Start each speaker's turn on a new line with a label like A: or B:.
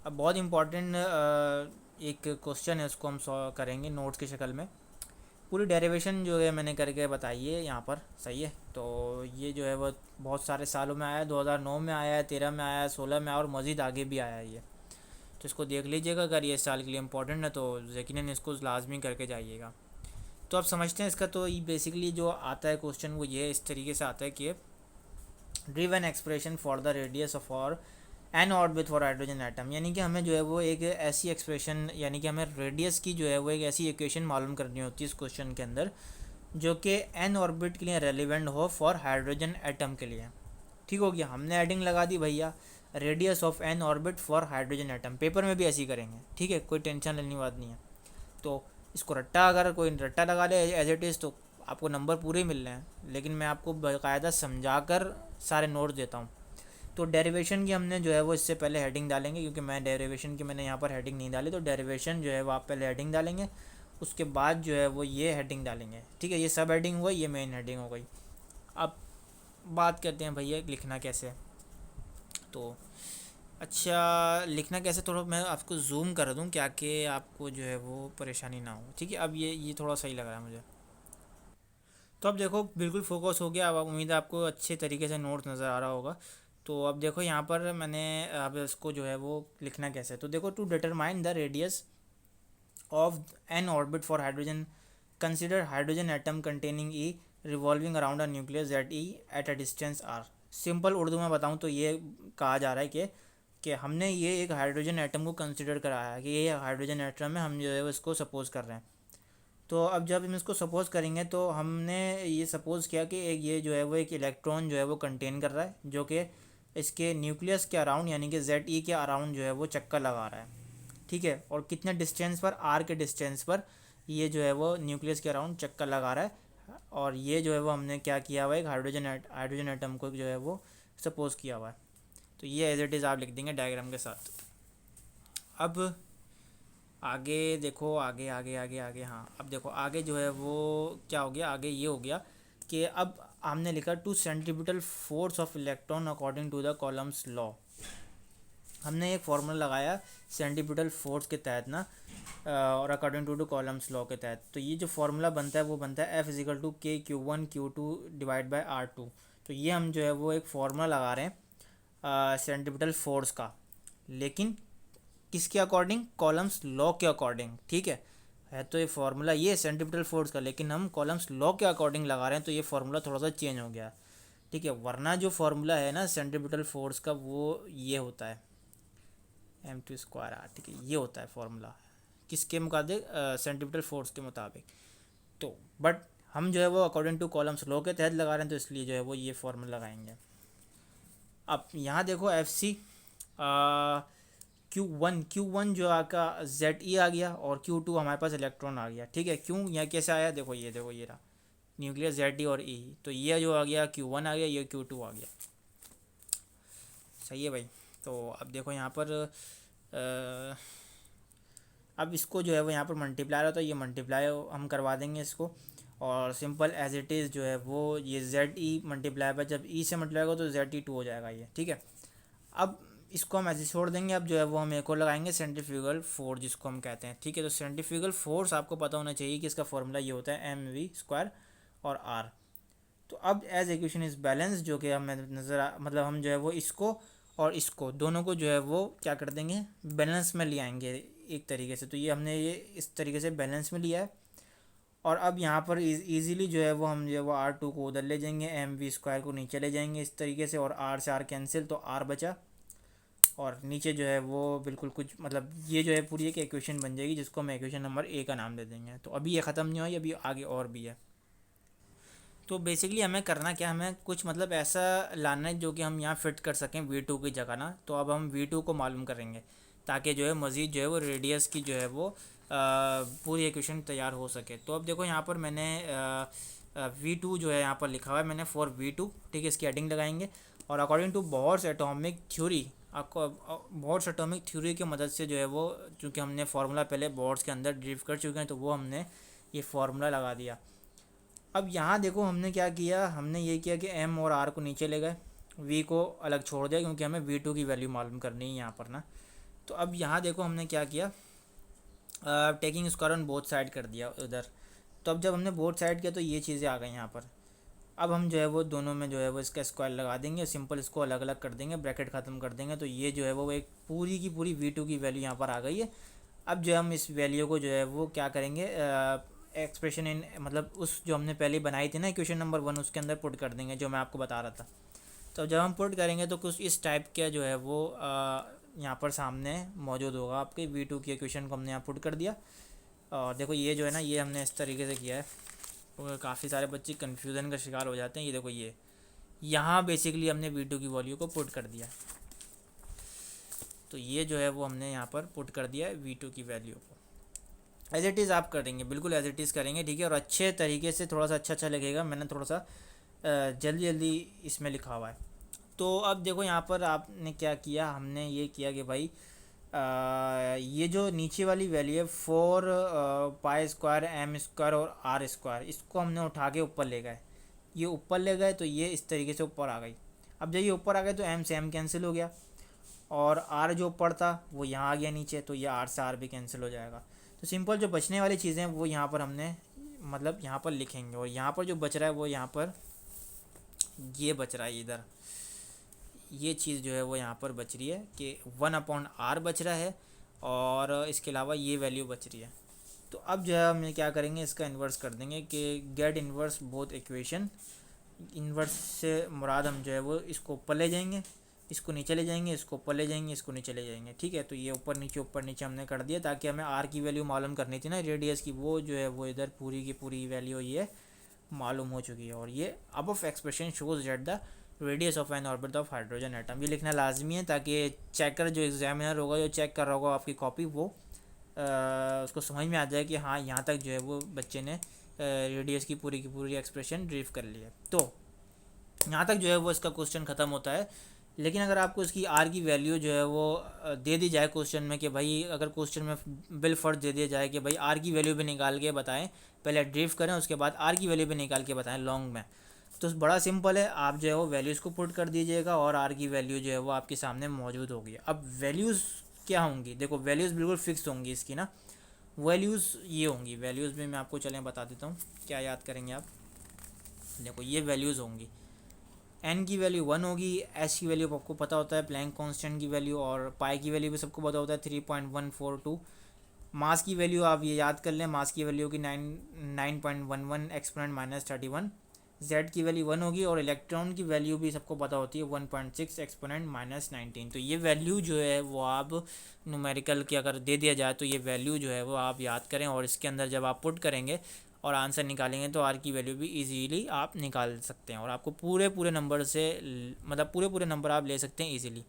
A: अब बहुत इम्पोर्टेंट एक क्वेश्चन है, उसको हम सॉल्व करेंगे नोट्स की शक्ल में। पूरी डेरिवेशन जो है मैंने करके बताई है यहाँ पर, सही है। तो ये जो है वो बहुत सारे सालों में आया है, 2009 में आया है, 13 में आया है, 16 में आया और मज़ीद आगे भी आया है ये। तो इसको देख लीजिएगा, अगर ये इस साल के लिए इम्पोर्टेंट है तो यकीनन इसको लाजमी करके जाइएगा। तो आप समझते हैं इसका, तो ये बेसिकली जो आता है क्वेश्चन वो ये इस तरीके से आता है कि derive an expression for the radius of और an orbit for hydrogen atom, यानी कि हमें जो है वो एक ऐसी एक्सप्रेशन, यानी कि हमें रेडियस की जो है वो एक ऐसी इक्वेशन मालूम करनी होती है इस क्वेश्चन के अंदर जो कि एन ऑर्बिट के लिए रेलिवेंट हो फॉर हाइड्रोजन एटम के लिए। ठीक हो गया, हमने एडिंग लगा दी भैया, radius of an orbit for hydrogen atom. Paper में भी ऐसे ही करेंगे, ठीक है, कोई टेंशन लेने की बात नहीं है। तो इसको रट्टा, अगर कोई रट्टा लगा ले एज इट इज़ तो आपको नंबर पूरे ही मिल रहे हैं, लेकिन मैं आपको बाकायदा समझा कर सारे नोट देता हूँ। तो डेरिवेशन की हमने जो है वो इससे पहले हेडिंग डालेंगे, क्योंकि मैं डेरिवेशन की मैंने यहाँ पर हेडिंग नहीं डाली, तो डेरिवेशन जो है वो आप पहले हेडिंग डालेंगे, उसके बाद जो है वो ये हेडिंग डालेंगे। ठीक है, ये सब हेडिंग हुआ, ये मेन हेडिंग हो गई। अब बात करते हैं भैया लिखना कैसे है। तो अच्छा, लिखना कैसे, थोड़ा मैं आपको जूम कर दूं क्या कि आपको जो है वो परेशानी ना हो। ठीक है, अब ये थोड़ा सही लग रहा है मुझे। तो अब देखो बिल्कुल फोकस हो गया। अब उम्मीद है आपको अच्छे तरीके से नोट नज़र आ रहा होगा। तो अब देखो यहाँ पर मैंने अब इसको जो है वो लिखना कैसे है। तो देखो, to determine the radius of an orbit for hydrogen, consider hydrogen atom containing E revolving around a nucleus that E at a distance R. Simple Urdu में बताऊँ तो ये कहा जा रहा है कि हमने ये एक हाइड्रोजन एटम को कंसिडर कराया है कि ये हाइड्रोजन एटम है, हम जो है वो इसको सपोज कर रहे हैं। तो अब जब हम इसको सपोज़ करेंगे तो हमने ये सपोज़ किया कि एक ये जो है वो एक इलेक्ट्रॉन जो है वो कंटेन कर रहा है, जो कि इसके न्यूक्लियस के अराउंड, यानी कि जेड ई के अराउंड जो है वो चक्कर लगा रहा है। ठीक है, और कितने डिस्टेंस पर, आर के डिस्टेंस पर ये जो है वो न्यूक्लियस के अराउंड चक्कर लगा रहा है। और ये जो है वो हमने क्या किया हुआ है, एक हाइड्रोजन एटम को जो है वो सपोज़ किया हुआ है। तो ये एज इट इज़ आप लिख देंगे डायग्राम के साथ। अब आगे देखो, आगे आगे आगे आगे, हाँ अब देखो आगे जो है वो क्या हो गया, आगे ये हो गया कि अब हमने लिखा to centripetal force of electron according to the Coulomb's law. हमने एक फार्मूला लगाया सेंट्रीब्यूटल फोर्स के तहत ना, और अकॉर्डिंग टू कॉलम्स लॉ के तहत। तो ये जो फार्मूला बनता है वो बनता है F=K Q1 Q2/R2। तो ये हम जो है वो एक फार्मूला लगा रहे हैं सेंट्रीब्यूटल फोर्स का, लेकिन किसके अकॉर्डिंग, कॉलम्स लॉ के अकॉर्डिंग। ठीक है तो ये फार्मूला ये सेंट्रीपिटल फोर्स का, लेकिन हम कॉलम्स लॉ के अकॉर्डिंग लगा रहे हैं, तो ये फार्मूला थोड़ा सा चेंज हो गया। ठीक है, वरना जो फार्मूला है ना सेंट्रीपिटल फोर्स का वो ये होता है m2 r। ठीक है, ये होता है फार्मूला किसके मुताबिक, सेंट्रीपिटल फोर्स के मुताबिक। तो बट हम जो है वो अकॉर्डिंग टू कॉलम्स लॉ के तहत लगा रहे हैं, तो इसलिए जो है वो ये फार्मूला लगाएंगे। अब यहाँ देखो FC Q1 जो आपका ZE आ गया, और Q2 हमारे पास इलेक्ट्रॉन आ गया। ठीक है, क्यों यहाँ कैसे आया, देखो ये रहा न्यूक्लियस ZE और E। तो ये जो आ गया Q1 आ गया, ये Q2 आ गया। सही है भाई। तो अब देखो यहाँ पर अब इसको जो है वो यहाँ पर मल्टीप्लाई होता है, ये मल्टीप्लाई हम करवा देंगे इसको, और सिंपल एज इट इज़ जो है वो ये ZE मल्टीप्लाई पर, जब E से मल्टीप्लाई होगा तो ZE2 हो जाएगा ये। ठीक है, अब इसको हम ऐसे छोड़ देंगे। अब जो है वो हम एक और लगाएंगे सेंट्रीफ्यूगल फोर्स जिसको हम कहते हैं। ठीक है, तो सेंट्रीफ्यूगल फोर्स आपको पता होना चाहिए कि इसका फॉर्मूला ये होता है mv² और r। तो अब एज इक्वेशन इज बैलेंस, जो कि हमें मतलब हम जो है वो इसको और इसको दोनों को जो है वो क्या कर देंगे, बैलेंस में ले आएंगे एक तरीके से। तो ये हमने ये इस तरीके से बैलेंस में लिया है। और अब यहाँ पर इजीली जो है वो हम जो है वो R2 को उधर ले जाएंगे, mv² को नीचे ले जाएंगे इस तरीके से, और r से r कैंसिल, तो r बचा, और नीचे जो है वो बिल्कुल कुछ मतलब ये जो है पूरी एक इक्वेशन बन जाएगी, जिसको हम इक्वेशन नंबर A का नाम दे देंगे। तो अभी ये ख़त्म नहीं हुआ, अभी आगे और भी है। तो बेसिकली हमें करना क्या, हमें कुछ मतलब ऐसा लाना है जो कि हम यहाँ फिट कर सकें V2 की जगह ना। तो अब हम V2 को मालूम करेंगे, ताकि जो है मज़ीद जो है वो रेडियस की जो है वो पूरी इक्वेशन तैयार हो सके। तो अब देखो यहाँ पर मैंने V2 जो है यहाँ पर लिखा हुआ है मैंने फॉर V2। ठीक है, इसकी हेडिंग लगाएंगे, और according to Bohr's atomic theory, आपको बोर्स एटॉमिक थ्योरी की मदद से जो है वो, चूँकि हमने फार्मूला पहले बोर्ड्स के अंदर ड्रिव कर चुके हैं, तो वो हमने ये फार्मूला लगा दिया। अब यहाँ देखो हमने क्या किया, हमने ये किया कि M और R को नीचे ले गए, V को अलग छोड़ दिया, क्योंकि हमें V2 की वैल्यू मालूम करनी है यहाँ पर ना। तो अब यहाँ देखो हमने क्या किया, taking square on both side कर दिया उधर। तो अब जब हमने बोथ साइड किया तो ये चीज़ें आ गई यहाँ पर। अब हम जो है वो दोनों में जो है वो इसका स्क्वायर लगा देंगे, सिंपल इसको अलग अलग कर देंगे, ब्रैकेट ख़त्म कर देंगे। तो ये जो है वो एक पूरी की पूरी V2 की वैल्यू यहाँ पर आ गई है। अब जो हम इस वैल्यू को जो है वो क्या करेंगे, एक्सप्रेशन इन मतलब उस जो हमने पहले बनाई थी ना इक्वेशन नंबर 1, उसके अंदर पुट कर देंगे, जो मैं आपको बता रहा था। तो जब हम पुट करेंगे तो कुछ इस टाइप का जो है वो यहाँ पर सामने मौजूद होगा। आपके V2 की इक्वेशन को हमने यहाँ पुट कर दिया। और देखो ये जो है ना, ये हमने इस तरीके से किया है, तो काफ़ी सारे बच्चे कन्फ्यूज़न का शिकार हो जाते हैं। ये देखो, ये यहाँ बेसिकली हमने V2 की वैल्यू को पुट कर दिया। तो ये जो है वो हमने यहाँ पर पुट कर दिया है V2 की वैल्यू को। एज इट इज़ आप करेंगे, बिल्कुल एज इट इज़ करेंगे, ठीक है। और अच्छे तरीके से, थोड़ा सा अच्छा लगेगा। मैंने थोड़ा सा जल्दी जल्दी इसमें लिखा हुआ है। तो अब देखो यहाँ पर आपने क्या किया, हमने ये किया कि भाई ये जो नीचे वाली वैल्यू है 4 पाई स्क्वायर एम स्क्वायर और आर स्क्वायर, इसको हमने उठा के ऊपर ले गए। ये ऊपर ले गए तो ये इस तरीके से ऊपर आ गई। अब जब ये ऊपर आ गए तो एम से एम कैंसिल हो गया, और आर जो ऊपर था वो यहाँ आ गया नीचे, तो ये आर से आर भी कैंसिल हो जाएगा। तो सिंपल जो बचने वाली चीज़ें हैं वो यहाँ पर हमने मतलब यहाँ पर लिखेंगे। और यहाँ पर जो बच रहा है वो यहाँ पर ये बच रहा है, इधर ये चीज़ जो है वो यहाँ पर बच रही है कि 1/r बच रहा है, और इसके अलावा ये वैल्यू बच रही है। तो अब जो है हम क्या करेंगे, इसका इन्वर्स कर देंगे कि get inverse both equation. Inverse से मुराद हम जो है वो इसको ऊपर ले जाएंगे, इसको नीचे ले जाएंगे, इसको ऊपर ले जाएंगे, इसको नीचे ले जाएंगे, ठीक है। तो ये ऊपर नीचे हमने कर दिया, ताकि हमें आर की वैल्यू मालूम करनी थी ना रेडियस की, वो जो है वो इधर पूरी की पूरी वैल्यू ये मालूम हो चुकी है। और ये above expression shows that the radius of an orbit of hydrogen atom, ये लिखना लाजमी है, ताकि चेकर जो एग्जामिनर होगा, जो चेक कर रहा होगा आपकी कॉपी, वो उसको समझ में आ जाए कि हाँ यहाँ तक जो है वो बच्चे ने रेडियस की पूरी एक्सप्रेशन ड्रीव कर ली है। तो यहाँ तक जो है वो इसका क्वेश्चन ख़त्म होता है। लेकिन अगर आपको इसकी आर की वैल्यू जो है वो दे दी जाए क्वेश्चन में, कि भाई अगर क्वेश्चन में बिल फर्ज दे दिया जाए कि भाई आर की वैल्यू भी निकाल के बताएं, पहले ड्रीव करें उसके बाद आर की वैल्यू भी निकाल के बताएं लॉन्ग में, तो बड़ा सिंपल है, आप जो है वो वैल्यूज़ को पुट कर दीजिएगा और आर की वैल्यू जो है वो आपके सामने मौजूद होगी। अब वैल्यूज़ क्या होंगी, देखो वैल्यूज़ बिल्कुल फिक्स होंगी इसकी ना। वैल्यूज़ ये होंगी, वैल्यूज़ में मैं आपको चलें बता देता हूँ क्या याद करेंगे आप। देखो ये वैल्यूज़ होंगी, एन की वैल्यू 1 होगी, एच की वैल्यू आपको पता होता है प्लैंक कांस्टेंट की वैल्यू, और पाई की वैल्यू भी सबको पता होता है 3.142। मास की वैल्यू आप ये याद कर लें, मास की वैल्यू की 9.11 एक्सपोनेंट -31। जेड की वैल्यू 1 होगी, और इलेक्ट्रॉन की वैल्यू भी सबको पता होती है 1.6 एक्सपोनेंट -19। तो ये वैल्यू जो है वो आप न्यूमेरिकल की अगर दे दिया जाए तो ये वैल्यू जो है वो आप याद करें, और इसके अंदर जब आप पुट करेंगे और आंसर निकालेंगे तो आर की वैल्यू भी इजीली आप निकाल सकते हैं, और आपको पूरे नंबर से मतलब पूरे नंबर आप ले सकते हैं इजीली।